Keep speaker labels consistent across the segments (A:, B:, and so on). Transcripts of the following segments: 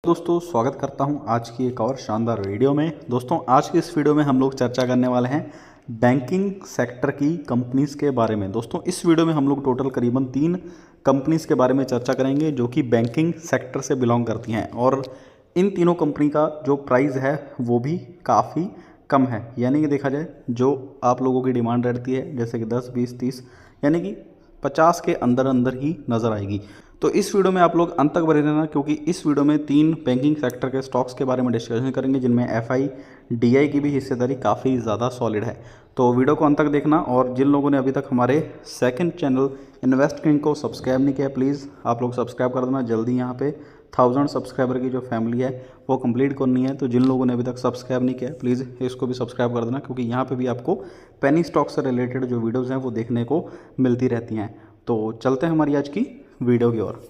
A: दोस्तों स्वागत करता हूं आज की एक और शानदार वीडियो में। दोस्तों आज की इस वीडियो में हम लोग चर्चा करने वाले हैं बैंकिंग सेक्टर की कंपनीज़ के बारे में। दोस्तों इस वीडियो में हम लोग टोटल करीबन 3 कंपनीज़ के बारे में चर्चा करेंगे जो कि बैंकिंग सेक्टर से बिलोंग करती हैं, और इन तीनों कंपनी का जो प्राइस है वो भी काफ़ी कम है। यानी कि देखा जाए जो आप लोगों की डिमांड रहती है जैसे कि 10, 20, 30 यानी कि 50 के अंदर अंदर ही नज़र आएगी। तो इस वीडियो में आप लोग अंत तक बने रहना, क्योंकि इस वीडियो में 3 बैंकिंग सेक्टर के स्टॉक्स के बारे में डिस्कशन करेंगे जिनमें एफआई डीआई की भी हिस्सेदारी काफ़ी ज़्यादा सॉलिड है। तो वीडियो को अंत तक देखना, और जिन लोगों ने अभी तक हमारे सेकंड चैनल इन्वेस्ट किंग को सब्सक्राइब नहीं किया प्लीज़ आप लोग सब्सक्राइब कर देना जल्दी। यहाँ पे 1000 सब्सक्राइबर की जो फैमिली है वो कंप्लीट करनी है। तो जिन लोगों ने अभी तक सब्सक्राइब नहीं किया प्लीज़ इसको भी सब्सक्राइब कर देना, क्योंकि यहाँ पे भी आपको पेनी स्टॉक से रिलेटेड जो वीडियोज़ हैं वो देखने को मिलती रहती हैं। तो चलते हैं हमारी आज की वीडियो की ओर।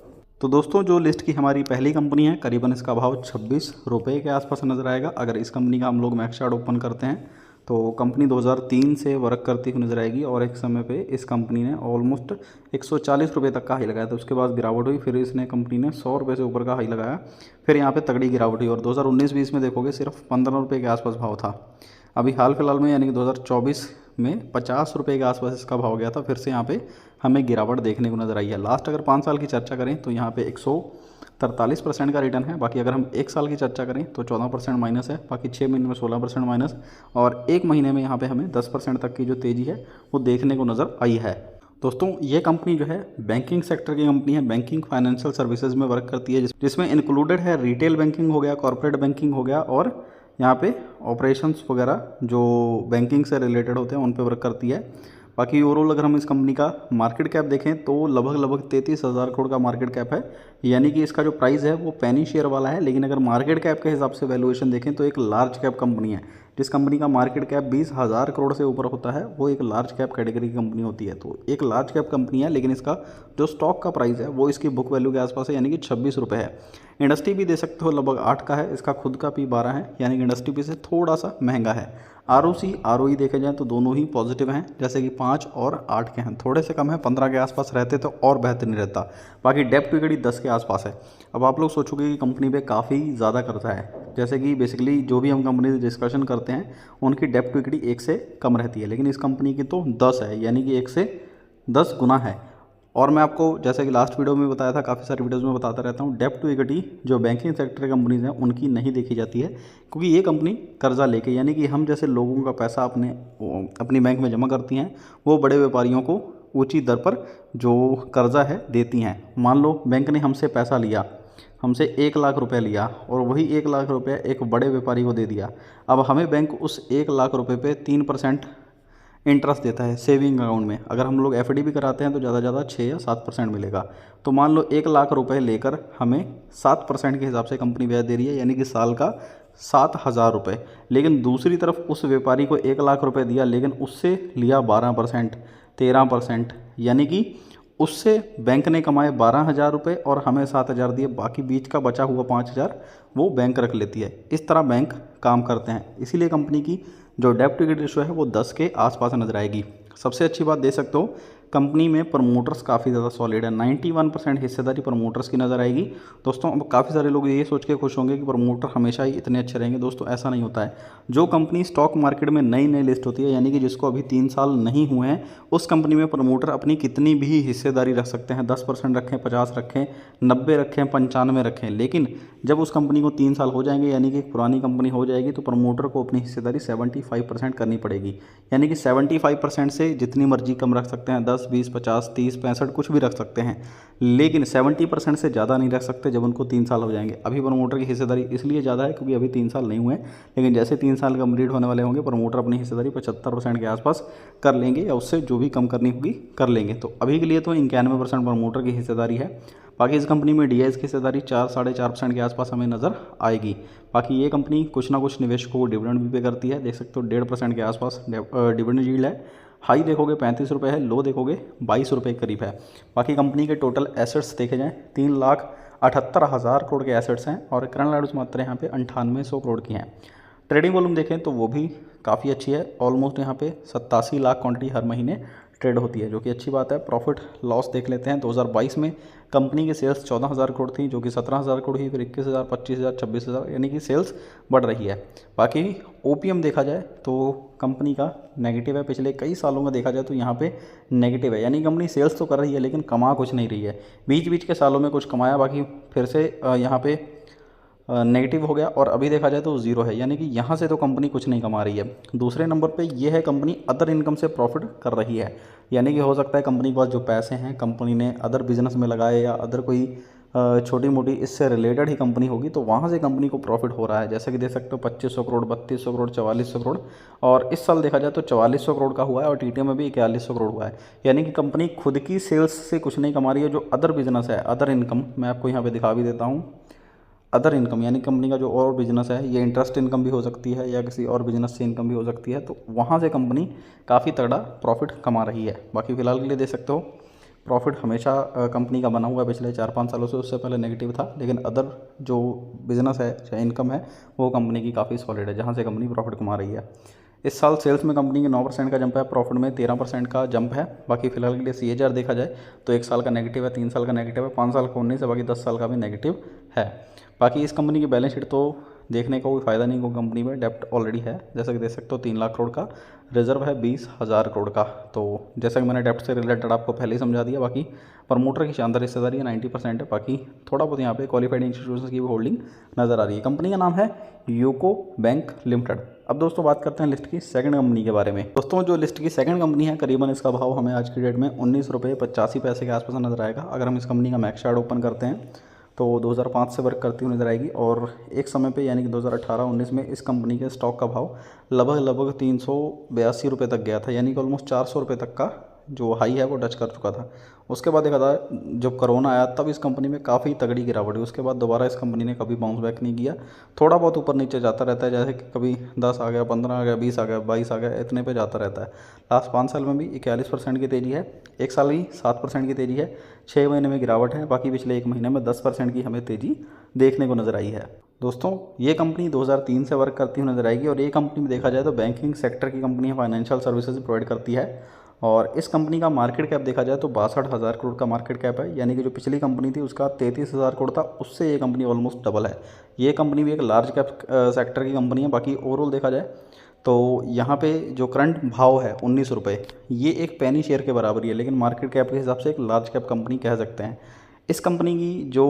A: तो दोस्तों जो लिस्ट की हमारी पहली कंपनी है, करीबन इसका भाव 26 रुपये के आसपास नज़र आएगा। अगर इस कंपनी का हम लोग मैक्स चार्ट ओपन करते हैं तो कंपनी 2003 से वर्क करती हुई नज़र आएगी, और एक समय पे इस कंपनी ने ऑलमोस्ट 140 रुपये तक का हाई लगाया था। उसके बाद गिरावट हुई, फिर इसने कंपनी ने 100 रुपये से ऊपर का हाई लगाया, फिर यहाँ पे तगड़ी गिरावट हुई, और 2019-20 में देखोगे सिर्फ 15 रुपये के आसपास भाव था। अभी हाल फिलहाल में यानी कि 2024 में 50 रुपये के आसपास इसका भाव गया था, फिर से यहाँ पे हमें गिरावट देखने को नज़र आई है। लास्ट अगर 5 साल की चर्चा करें तो यहाँ पे 143% का रिटर्न है। बाकी अगर हम 1 साल की चर्चा करें तो 14% माइनस है, बाकी 6 महीने में 16% माइनस, और 1 महीने में यहाँ पे हमें 10% तक की जो तेज़ी है वो देखने को नज़र आई है। दोस्तों ये कंपनी जो है बैंकिंग सेक्टर की कंपनी है, बैंकिंग फाइनेंशियल सर्विसेज में वर्क करती है, जिसमें इंक्लूडेड है रिटेल बैंकिंग हो गया, कॉर्पोरेट बैंकिंग हो गया, और यहाँ पे ऑपरेशंस वगैरह जो बैंकिंग से रिलेटेड होते हैं उन पे वर्क करती है। बाकी ओवरऑल अगर हम इस कंपनी का मार्केट कैप देखें तो लगभग 33,000 करोड़ का मार्केट कैप है। यानी कि इसका जो प्राइस है वो पेनी शेयर वाला है, लेकिन अगर मार्केट कैप के हिसाब से वैल्यूएशन देखें तो एक लार्ज कैप कंपनी है। जिस कंपनी का मार्केट कैप 20,000 करोड़ से ऊपर होता है वो एक लार्ज कैप कैटेगरी की कंपनी होती है। तो एक लार्ज कैप कंपनी है, लेकिन इसका जो स्टॉक का प्राइस है वो इसकी बुक वैल्यू के आसपास है, यानी कि 26 रुपये है। इंडस्ट्री भी दे सकते हो लगभग 8 का है, इसका खुद का पी 12 है, यानी कि इंडस्ट्री पी से थोड़ा सा महंगा है। आरओसी आरओई देखे जाए तो दोनों ही पॉजिटिव हैं, जैसे कि 5 और 8 के हैं, थोड़े से कम है, 15 के आसपास रहते तो और बेहतर नहीं रहता। बाकी डेप्ट टू इक्विटी 10 के आसपास है। अब आप लोग सोचोगे कि कंपनी पे काफ़ी ज़्यादा कर्जा है, जैसे कि बेसिकली जो भी हम कंपनी से डिस्कशन करते हैं उनकी डेप्ट टू इक्विटी 1 से कम रहती है, लेकिन इस कंपनी की तो 10 है, यानी कि 1 से 10 गुना है। और मैं आपको जैसे कि लास्ट वीडियो में बताया था, काफ़ी सारी वीडियोज़ में बताता रहता हूँ, डेप्ट टू इक्विटी जो बैंकिंग सेक्टर कंपनीज हैं उनकी नहीं देखी जाती है, क्योंकि ये कंपनी कर्जा लेके, यानी कि हम जैसे लोगों का पैसा अपनी बैंक में जमा करती हैं, वो बड़े व्यापारियों को ऊंची दर पर जो कर्जा है देती हैं। मान लो बैंक ने हमसे पैसा लिया, हमसे 1 लाख रुपए लिया, और वही 1 लाख रुपये एक बड़े व्यापारी को दे दिया। अब हमें बैंक उस 1 लाख रुपये पे 3% इंटरेस्ट देता है सेविंग अकाउंट में। अगर हम लोग एफडी भी कराते हैं तो ज़्यादा से ज़्यादा 6 या 7% मिलेगा। तो मान लो 1 लाख रुपए लेकर हमें 7% के हिसाब से कंपनी ब्याज दे रही है, यानी कि साल का 7,000 रुपये। लेकिन दूसरी तरफ उस व्यापारी को 1 लाख रुपए दिया, लेकिन उससे लिया 12%, 13%, यानी कि उससे बैंक ने कमाए 12,000 रुपये और हमें 7,000 दिए, बाकी बीच का बचा हुआ 5,000 वो बैंक रख लेती है। इस तरह बैंक काम करते हैं, इसीलिए कंपनी की जो डेप्ट टू इक्विटी रेशियो है वो 10 के आसपास नजर आएगी। सबसे अच्छी बात दे सकते हो, कंपनी में प्रमोटर्स काफ़ी ज़्यादा सॉलिड है, 91% हिस्सेदारी प्रमोटर्स की नज़र आएगी। दोस्तों अब काफ़ी सारे लोग ये सोच के खुश होंगे कि प्रमोटर हमेशा ही इतने अच्छे रहेंगे। दोस्तों ऐसा नहीं होता है। जो कंपनी स्टॉक मार्केट में नई नई लिस्ट होती है, यानी कि जिसको अभी 3 साल नहीं हुए हैं, उस कंपनी में प्रमोटर अपनी कितनी भी हिस्सेदारी रख सकते हैं, 10% रखें, 50 रखें, 90 रखें, 95 रखें, लेकिन जब उस कंपनी को 3 साल हो जाएंगे, यानी कि पुरानी कंपनी हो जाएगी, तो प्रमोटर को अपनी हिस्सेदारी 75% करनी पड़ेगी। यानी कि 75% से जितनी मर्जी कम रख सकते हैं, 10, 20, 50, 30, 65 कुछ भी रख सकते हैं, लेकिन 70% से ज़्यादा नहीं रख सकते जब उनको 3 साल हो जाएंगे। अभी प्रमोटर की हिस्सेदारी इसलिए ज़्यादा है क्योंकि अभी 3 साल नहीं हुए, लेकिन जैसे 3 साल कंप्लीट होने वाले होंगे प्रमोटर अपनी हिस्सेदारी 75% के आसपास कर लेंगे, या उससे जो भी कम करनी होगी कर लेंगे। तो अभी के लिए तो 91% प्रमोटर की हिस्सेदारी है। बाकी इस कंपनी में डीआईएस की हिस्सेदारी 4-4.5% के आसपास हमें नज़र आएगी। बाकी ये कंपनी कुछ ना कुछ निवेशकों को डिविडेंड भी पे करती है, देख सकते हो 1.5% के आसपास डिविडेंड यील्ड है। हाई देखोगे 35 रुपये है, लो देखोगे 22 रुपये के करीब है। बाकी कंपनी के टोटल एसेट्स देखे जाएँ 3,78,000 करोड़ के एसेट्स हैं, और करंट लायबिलिटीज मात्रा यहाँ पे 9800 करोड़ की हैं। ट्रेडिंग वॉल्यूम देखें तो वो भी काफ़ी अच्छी है, ऑलमोस्ट यहाँ पे 87 लाख क्वांटिटी हर महीने ट्रेड होती है, जो कि अच्छी बात है। प्रॉफिट लॉस देख लेते हैं, 2022 में कंपनी की सेल्स 14,000 करोड़ थी, जो कि 17,000 करोड़ हुई, फिर 21,000, 25,000, 26,000, यानी कि सेल्स बढ़ रही है। बाकी ओपीएम देखा जाए तो कंपनी का नेगेटिव है, पिछले कई सालों का देखा जाए तो यहाँ पे नेगेटिव है, यानी कंपनी सेल्स तो कर रही है लेकिन कमा कुछ नहीं रही है। बीच बीच के सालों में कुछ कमाया, बाकी फिर से यहाँ पे नेगेटिव हो गया, और अभी देखा जाए तो ज़ीरो है, यानी कि यहाँ से तो कंपनी कुछ नहीं कमा रही है। दूसरे नंबर पे ये है कंपनी अदर इनकम से प्रॉफिट कर रही है, यानी कि हो सकता है कंपनी के पास जो पैसे हैं कंपनी ने अदर बिजनेस में लगाए, या अदर कोई छोटी मोटी इससे रिलेटेड ही कंपनी होगी, तो वहाँ से कंपनी को प्रॉफिट हो रहा है। जैसे कि देख सकते हो 2500 करोड़, 3200 करोड़, 4400 करोड़, और इस साल देखा जाए तो 4400 करोड़ का हुआ है, और टीटीएम में भी 4100 करोड़ हुआ है। यानी कि कंपनी खुद की सेल्स से कुछ नहीं कमा रही है, जो अदर बिजनेस है, अदर इनकम, मैं आपको यहाँ पे दिखा भी देता हूँ। अदर इनकम यानी कंपनी का जो और बिजनेस है, ये इंटरेस्ट इनकम भी हो सकती है या किसी और बिजनेस से इनकम भी हो सकती है, तो वहाँ से कंपनी काफ़ी तगड़ा प्रॉफिट कमा रही है। बाकी फ़िलहाल के लिए देख सकते हो प्रॉफिट हमेशा कंपनी का बना हुआ है पिछले 4-5 सालों से, उससे पहले नेगेटिव था, लेकिन अदर जो बिजनेस है या इनकम है वो कंपनी की काफ़ी सॉलिड है, जहाँ से कंपनी प्रॉफिट कमा रही है। इस साल सेल्स में कंपनी के 9% का जंप है, प्रॉफिट में 13% का जंप है। बाकी फिलहाल के लिए CAGR देखा जाए तो 1 साल का नेगेटिव है, 3 साल का नेगेटिव है, 5 साल का 19 है, बाकी 10 साल का भी नेगेटिव है। बाकी इस कंपनी की बैलेंस शीट तो देखने का कोई फ़ायदा नहीं, को कंपनी में डेप्ट ऑलरेडी है, जैसा कि देख सकते हो 3 लाख करोड़ का, रिजर्व है 20,000 करोड़ का। तो जैसा कि मैंने डेप्ट से रिलेटेड आपको पहले ही समझा दिया। बाकी प्रमोटर की शानदार हिस्सेदारी है, 90% है। बाकी थोड़ा बहुत यहाँ पे क्वालिफाइड इंस्टीट्यूशन की भी होल्डिंग नज़र आ रही है। कंपनी का नाम है यूको बैंक लिमिटेड। अब दोस्तों बात करते हैं लिस्ट की सेकंड कंपनी के बारे में। दोस्तों जो लिस्ट की सेकंड कंपनी है, करीबन इसका भाव हमें आज की डेट में 19 रुपये 85 पैसे के आसपास नजर आएगा। अगर हम इस कंपनी का मैक्स चार्ट ओपन करते हैं तो 2005 से वर्क करती हुई नजर आएगी, और एक समय पे यानी कि 2018-19 में इस कंपनी के स्टॉक का भाव लगभग 382 रुपये तक गया था, यानी कि ऑलमोस्ट 400 रुपये तक का जो हाई है वो टच कर चुका था। उसके बाद देखा था जब कोरोना आया तब इस कंपनी में काफ़ी तगड़ी गिरावट हुई। उसके बाद दोबारा इस कंपनी ने कभी बाउंस बैक नहीं किया, थोड़ा बहुत ऊपर नीचे जाता रहता है, जैसे कि कभी 10 आ गया, 15 आ गया, 20 आ गया, 22 आ गया, इतने पे जाता रहता है। लास्ट 5 साल में भी 41% की तेज़ी है, एक साल ही 7% की तेज़ी है, 6 महीने में गिरावट है, बाकी पिछले एक महीने में 10% की हमें तेज़ी देखने को नज़र आई है। दोस्तों ये कंपनी 2003 से वर्क करती हुई नजर आएगी, और ये कंपनी में देखा जाए तो बैंकिंग सेक्टर की कंपनी है, फाइनेंशियल सर्विसेज प्रोवाइड करती है। और इस कंपनी का मार्केट कैप देखा जाए तो 62,000 करोड़ का मार्केट कैप है, यानी कि जो पिछली कंपनी थी उसका 33,000 करोड़ था, उससे ये कंपनी ऑलमोस्ट डबल है। ये कंपनी भी एक लार्ज कैप सेक्टर की कंपनी है। बाकी ओवरऑल देखा जाए तो यहाँ पे जो करंट भाव है 19 रुपये, ये एक पेनी शेयर के बराबर ही है, लेकिन मार्केट कैप के हिसाब से एक लार्ज कैप कंपनी कह सकते हैं। इस कंपनी की जो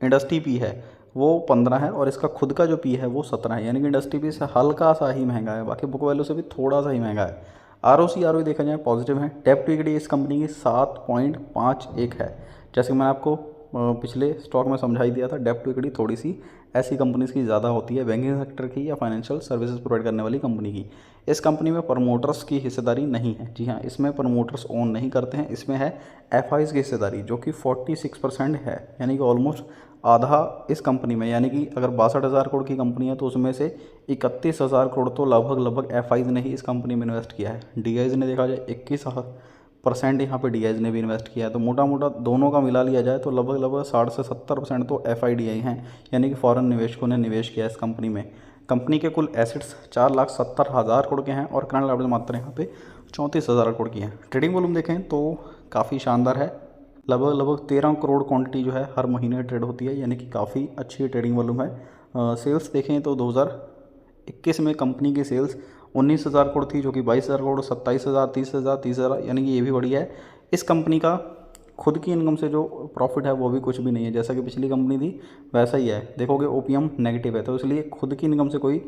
A: इंडस्ट्री पी है वो 15 है, और इसका खुद का जो पी है वो 17 है, यानी कि इंडस्ट्री पी से हल्का सा ही महंगा है, बाकी बुक वैल्यू से भी थोड़ा सा ही महंगा है। ROC देखा जाए पॉजिटिव है। डेब्ट टू इक्विटी इस कंपनी की 7.51 है। जैसे मैंने आपको पिछले स्टॉक में समझा ही दिया था, डेब्ट टू इक्विटी थोड़ी सी ऐसी कंपनीज की ज़्यादा होती है, बैंकिंग सेक्टर की या फाइनेंशियल सर्विसेज प्रोवाइड करने वाली कंपनी की। इस कंपनी में प्रमोटर्स की हिस्सेदारी नहीं है। जी हाँ, इसमें प्रमोटर्स ओन नहीं करते हैं, इसमें है FIs की हिस्सेदारी जो कि 46% है, यानी कि ऑलमोस्ट आधा इस कंपनी में, यानी कि अगर 62,000 करोड़ की कंपनी है तो उसमें से 31,000 करोड़ तो लगभग FIs ने ही इस कंपनी में इन्वेस्ट किया है। DIs ने देखा जाए 21% यहाँ पे DIs ने भी इन्वेस्ट किया है, तो मोटा मोटा दोनों का मिला लिया जाए तो लगभग 60 से 70% तो FIDI हैं, यानी कि फॉरेन निवेशकों ने निवेश किया है इस कंपनी में। कंपनी के कुल एसेट्स 4,70,000 करोड़ के हैं, और करंट लायबिलिटी मात्रा यहाँ पे 34,000 करोड़ की है। ट्रेडिंग वॉल्यूम देखें तो काफ़ी शानदार है, लगभग 13 करोड़ क्वांटिटी जो है हर महीने ट्रेड होती है, यानी कि काफ़ी अच्छी ट्रेडिंग वॉल्यूम है। सेल्स देखें तो 2021 में कंपनी की सेल्स 19,000 करोड़ थी, जो कि 22,000 करोड़, 27,000, 30,000, 30,000, यानी कि ये भी बढ़िया है। इस कंपनी का खुद की इनकम से जो प्रॉफिट है वो भी कुछ भी नहीं है, जैसा कि पिछली कंपनी थी वैसा ही है। देखोगे OPM नेगेटिव है, तो इसलिए खुद की इनकम से कोई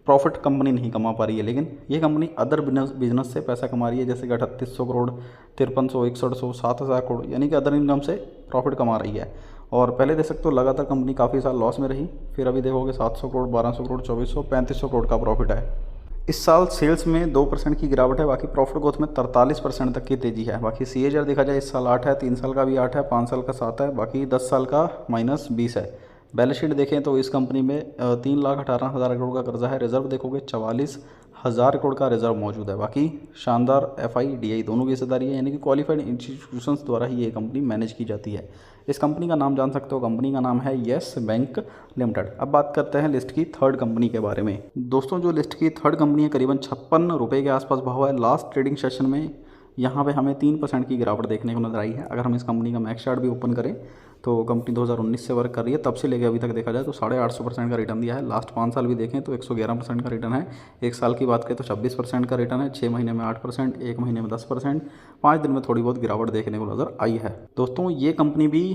A: प्रॉफिट कंपनी नहीं कमा पा रही है, लेकिन ये कंपनी अदर बिजनेस से पैसा कमा रही है, जैसे कि 3800 करोड़, 5300, 6100, 7,000 करोड़, यानी कि अदर इनकम से प्रॉफिट कमा रही है। और पहले देख सकते हो लगातार कंपनी काफ़ी साल लॉस में रही, फिर अभी देखोगे 700 करोड़, 1200 करोड़, 2400, 3500 करोड़ का प्रॉफिट है। इस साल सेल्स में 2% की गिरावट है, बाकी प्रॉफिट ग्रोथ में 43% तक की तेज़ी है। बाकी CAGR देखा जाए इस साल 8 है, 3 साल का भी 8 है, 5 साल का 7 है, बाकी 10 साल का -20 है। बैलेंस शीट देखें तो इस कंपनी में 3,18,000 करोड़ का कर्जा है, रिजर्व देखोगे 44,000 करोड़ का रिजर्व मौजूद है। बाकी शानदार FIDI दोनों की हिस्सेदारी है, यानी कि क्वालिफाइड इंस्टीट्यूशंस द्वारा ही ये कंपनी मैनेज की जाती है। इस कंपनी का नाम जान सकते हो, कंपनी का नाम है येस बैंक लिमिटेड। अब बात करते हैं लिस्ट की थर्ड कंपनी के बारे में। दोस्तों जो लिस्ट की थर्ड कंपनी है, करीबन 56 रुपये के आसपास भाव है। लास्ट ट्रेडिंग सेशन में यहाँ पे हमें 3% की गिरावट देखने को नजर आई है। अगर हम इस कंपनी का मैक्स चार्ट भी ओपन करें तो कंपनी 2019 से वर्क कर रही है, तब से लेकर अभी तक देखा जाए तो 850% का रिटर्न दिया है। लास्ट 5 साल भी देखें तो 111% का रिटर्न है। एक साल की बात करें तो 26% का रिटर्न है। 6 महीने में 8%, 1 महीने में 10%, 5 दिन में थोड़ी बहुत गिरावट देखने को नज़र आई है। दोस्तों ये कंपनी भी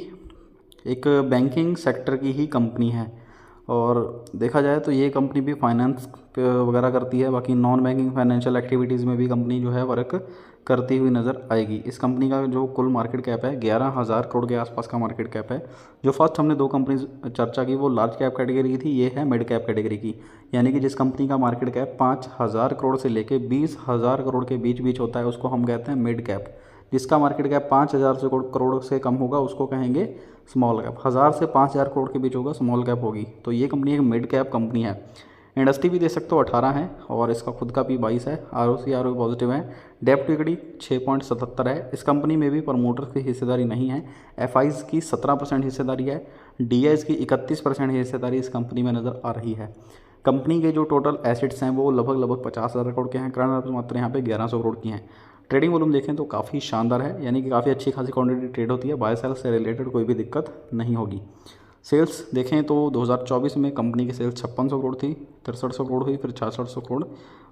A: एक बैंकिंग सेक्टर की ही कंपनी है और देखा जाए तो ये कंपनी भी फाइनेंस वगैरह करती है। बाकी नॉन बैंकिंग फाइनेंशियल एक्टिविटीज़ में भी कंपनी जो है वर्क करती हुई नज़र आएगी। इस कंपनी का जो कुल मार्केट कैप है 11,000 करोड़ के आसपास का मार्केट कैप है। जो फर्स्ट हमने 2 कंपनीज चर्चा की वो लार्ज कैप कैटेगरी की थी, ये है मिड कैप कैटेगरी की। यानी कि जिस कंपनी का मार्केट कैप 5,000 करोड़ से लेकर 20,000 करोड़ के बीच बीच होता है उसको हम कहते हैं मिड कैप। जिसका मार्केट कैप 5,000 करोड़ से कम होगा उसको कहेंगे स्मॉल कैप। 1,000 से 5,000 करोड़ के बीच होगा स्मॉल कैप होगी। तो ये कंपनी एक मिड कैप कंपनी है। इंडस्ट्री भी दे सकते हो 18 है और इसका खुद का भी 22 है। ROC पॉजिटिव है। डेप्ट टू इक्विटी 6.77 है। इस कंपनी में भी प्रमोटर्स की हिस्सेदारी नहीं है। FIs की 17% हिस्सेदारी है। DIs की 31% हिस्सेदारी इस कंपनी में नज़र आ रही है। कंपनी के जो टोटल एसेट्स हैं वो लगभग 50,000 करोड़ के हैं। करंट मात्र यहाँ पे 1100 करोड़ की हैं। ट्रेडिंग वॉल्यूम देखें तो काफ़ी शानदार है, यानी कि काफ़ी अच्छी खासी क्वांटिटी ट्रेड होती है। बाय सेल से रिलेटेड कोई भी दिक्कत नहीं होगी। सेल्स देखें तो 2024 में कंपनी की सेल्स 5600 करोड़ थी, 6300 करोड़ हुई, फिर 6600 करोड़।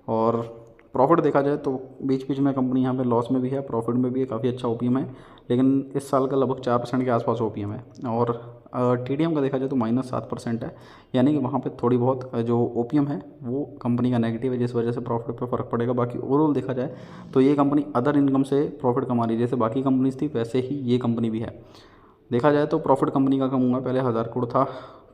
A: और प्रॉफिट देखा जाए तो बीच बीच में कंपनी यहाँ पे लॉस में भी है, प्रॉफिट में भी है। काफ़ी अच्छा OPM है, लेकिन इस साल का लगभग 4% के आसपास OPM है। और TDM का देखा जाए तो -7% है, यानी कि वहाँ पे थोड़ी बहुत जो OPM है वो कंपनी का नेगेटिव है, जिस वजह से प्रॉफिट पे फ़र्क पड़ेगा। बाकी ओवरऑल देखा जाए तो ये कंपनी अदर इनकम से प्रॉफिट कमा रही है। जैसे बाकी कंपनीज थी वैसे ही ये कंपनी भी है। देखा जाए तो प्रॉफिट कंपनी का कम हुआ, पहले 1,000 करोड़ था,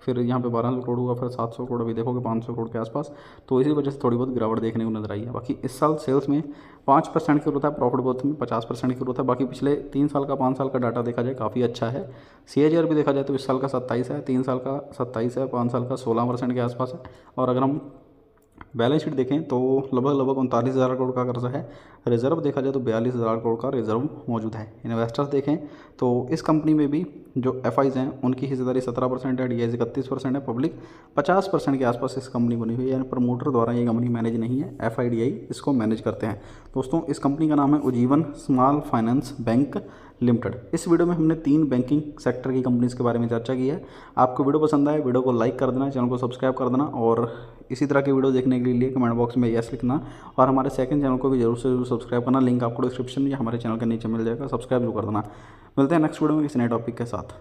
A: फिर यहाँ पे 1200 करोड़ हुआ, फिर 700 करोड़, अभी देखोगे 500 करोड़ के आसपास। तो इसी वजह से थोड़ी बहुत गिरावट देखने को नजर आई है। बाकी इस साल सेल्स में 5% की ग्रोथ है, प्रॉफिट ग्रोथ में 50% की ग्रोथ है। बाकी पिछले 3 साल का 5 साल का डाटा देखा जाए काफ़ी अच्छा है। CAGR भी देखा जाए तो इस साल का 27 है, 3 साल का 27 है, 5 साल का 16% के आसपास है। और अगर हम बैलेंस शीट देखें तो लगभग 39,000 करोड़ का कर्जा है। रिजर्व देखा जाए तो 42,000 करोड़ का रिजर्व मौजूद है। इन्वेस्टर्स देखें तो इस कंपनी में भी जो FIs हैं उनकी हिस्सेदारी 17% है, DIs 31% है, पब्लिक 50% के आसपास इस कंपनी बनी हुई है। यानी प्रमोटर द्वारा ये कंपनी मैनेज नहीं है, FIDI इसको मैनेज करते हैं। दोस्तों इस कंपनी का नाम है Ujjivan small finance bank limited. इस वीडियो में हमने 3 बैंकिंग सेक्टर की कंपनीज़ के बारे में चर्चा की है। आपको वीडियो पसंद आए वीडियो को लाइक कर देना, चैनल को सब्सक्राइब कर देना और इसी तरह की वीडियो देखने के लिए कमेंट बॉक्स में यस लिखना और हमारे सेकंड चैनल को भी जरूर से जरूर सब्सक्राइब करना। लिंक आपको डिस्क्रिप्शन या हमारे चैनल के नीचे मिल जाएगा, सब्सक्राइब जरूर कर देना। मिलते हैं नेक्स्ट वीडियो में किसी नए टॉपिक के साथ।